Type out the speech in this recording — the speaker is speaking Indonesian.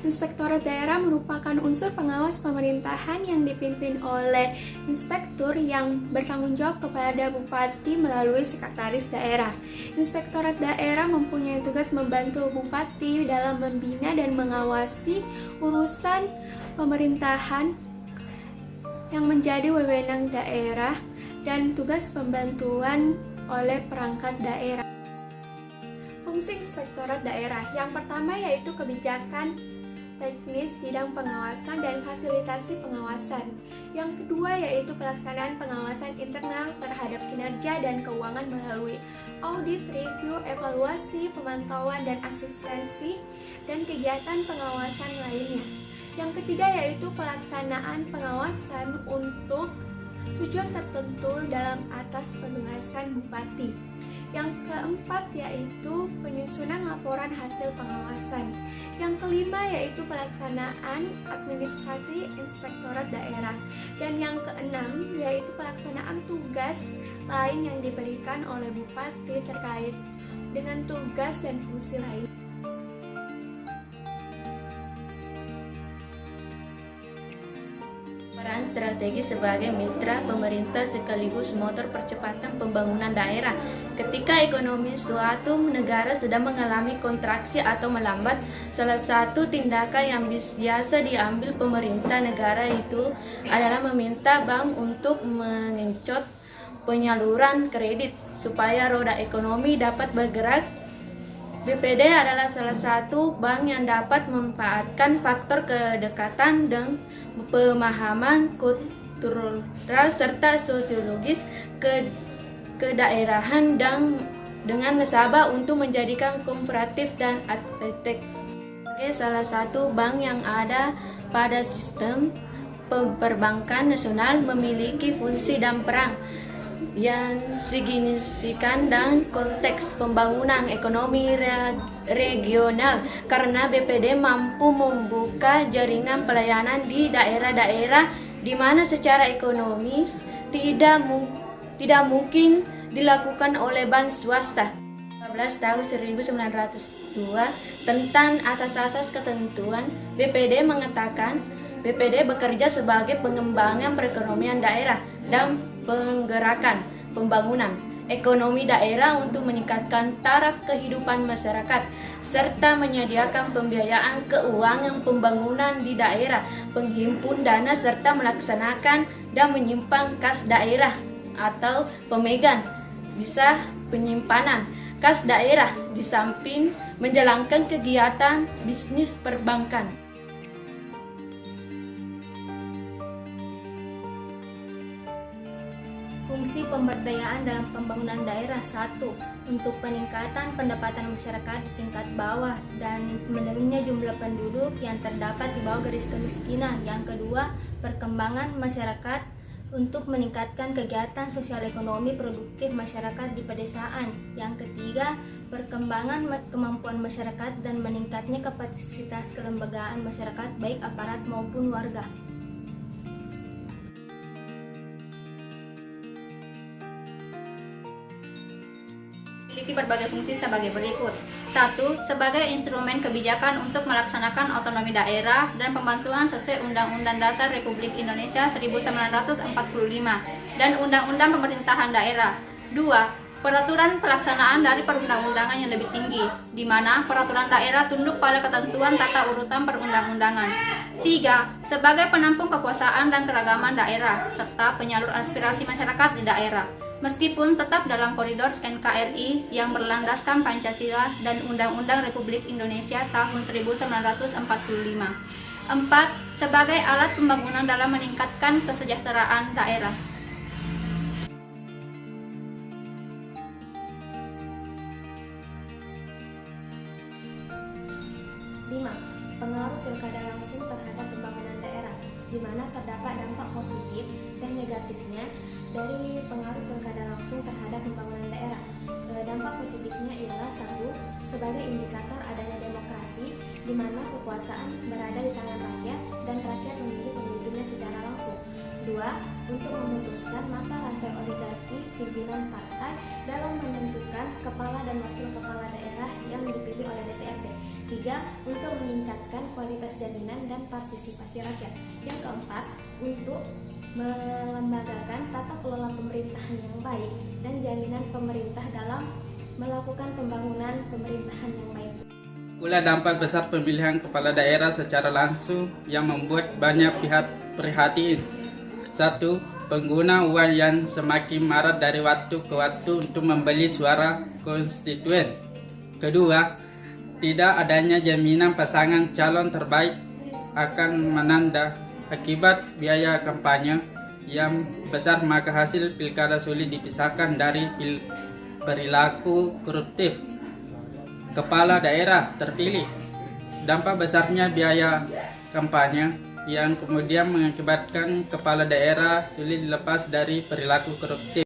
Inspektorat daerah merupakan unsur pengawas pemerintahan yang dipimpin oleh inspektur yang bertanggung jawab kepada bupati melalui sekretaris daerah. Inspektorat daerah mempunyai tugas membantu bupati dalam membina dan mengawasi urusan pemerintahan yang menjadi wewenang daerah dan tugas pembantuan oleh perangkat daerah. Fungsi inspektorat daerah yang pertama yaitu kebijakan teknis bidang pengawasan dan fasilitasi pengawasan. Yang kedua yaitu pelaksanaan pengawasan internal terhadap kinerja dan keuangan melalui audit, review, evaluasi, pemantauan dan asistensi dan kegiatan pengawasan lainnya. Yang ketiga yaitu pelaksanaan pengawasan untuk tujuan tertentu dalam atas penugasan bupati. Yang keempat yaitu penyusunan laporan hasil pengawasan. Yang kelima yaitu pelaksanaan administrasi inspektorat daerah. Dan yang keenam yaitu pelaksanaan tugas lain yang diberikan oleh bupati terkait dengan tugas dan fungsi lain. Peran strategi sebagai mitra pemerintah sekaligus motor percepatan pembangunan daerah. Ketika ekonomi suatu negara sedang mengalami kontraksi atau melambat, salah satu tindakan yang biasa diambil pemerintah negara itu adalah meminta bank untuk mengencot penyaluran kredit supaya roda ekonomi dapat bergerak. BPD adalah salah satu bank yang dapat memanfaatkan faktor kedekatan dan pemahaman kultural serta sosiologis kedaerahan dan dengan nasabah untuk menjadikan kooperatif dan advokasi. Sebagai salah satu bank yang ada pada sistem perbankan nasional memiliki fungsi dan peran yang signifikan dan konteks pembangunan ekonomi regional karena BPD mampu membuka jaringan pelayanan di daerah-daerah di mana secara ekonomis tidak mungkin dilakukan oleh bank swasta. 14 tahun 1902 tentang asas-asas ketentuan BPD mengatakan BPD bekerja sebagai pengembangan perekonomian daerah dan penggerakan pembangunan ekonomi daerah untuk meningkatkan taraf kehidupan masyarakat serta menyediakan pembiayaan keuangan pembangunan di daerah, penghimpun dana serta melaksanakan dan menyimpan kas daerah atau pemegang bisa penyimpanan kas daerah di samping menjalankan kegiatan bisnis perbankan. Fungsi pemberdayaan dalam pembangunan daerah. 1. Untuk peningkatan pendapatan masyarakat di tingkat bawah dan menurunnya jumlah penduduk yang terdapat di bawah garis kemiskinan. Yang kedua, perkembangan masyarakat untuk meningkatkan kegiatan sosial ekonomi produktif masyarakat di pedesaan. Yang ketiga, perkembangan kemampuan masyarakat dan meningkatnya kapasitas kelembagaan masyarakat baik aparat maupun warga. Memiliki berbagai fungsi sebagai berikut. 1. Sebagai instrumen kebijakan untuk melaksanakan otonomi daerah dan pembantuan sesuai Undang-Undang Dasar Republik Indonesia 1945 dan Undang-Undang Pemerintahan Daerah. 2. Peraturan pelaksanaan dari perundang-undangan yang lebih tinggi, di mana peraturan daerah tunduk pada ketentuan tata urutan perundang-undangan. 3. Sebagai penampung kekuasaan dan keragaman daerah, serta penyalur aspirasi masyarakat di daerah, meskipun tetap dalam koridor NKRI yang berlandaskan Pancasila dan Undang-Undang Republik Indonesia tahun 1945. 4. Sebagai alat pembangunan dalam meningkatkan kesejahteraan daerah. Pengaruh pilkada langsung terhadap pembangunan daerah, di mana terdapat dampak positif dan negatifnya dari pengaruh pilkada langsung terhadap pembangunan daerah. Dampak positifnya ialah 1. Sebagai indikator adanya demokrasi, di mana kekuasaan berada di tangan rakyat dan rakyat memilih pemimpinnya secara langsung. Kedua, untuk memutuskan mata rantai oligarki pimpinan partai dalam menentukan kepala dan wakil kepala daerah yang dipilih oleh DPRD. Tiga, untuk meningkatkan kualitas jaminan dan partisipasi rakyat. Yang keempat, untuk melembagakan tata kelola pemerintahan yang baik dan jaminan pemerintah dalam melakukan pembangunan pemerintahan yang baik. Pula dampak besar pemilihan kepala daerah secara langsung yang membuat banyak pihak prihatin. 1. Pengguna uang yang semakin marak dari waktu ke waktu untuk membeli suara konstituen. Kedua, tidak adanya jaminan pasangan calon terbaik akan menang akibat biaya kampanye yang besar, maka hasil pilkada sulit dipisahkan dari perilaku koruptif kepala daerah terpilih. Dampak besarnya biaya kampanye yang kemudian mengakibatkan kepala daerah sulit dilepas dari perilaku koruptif.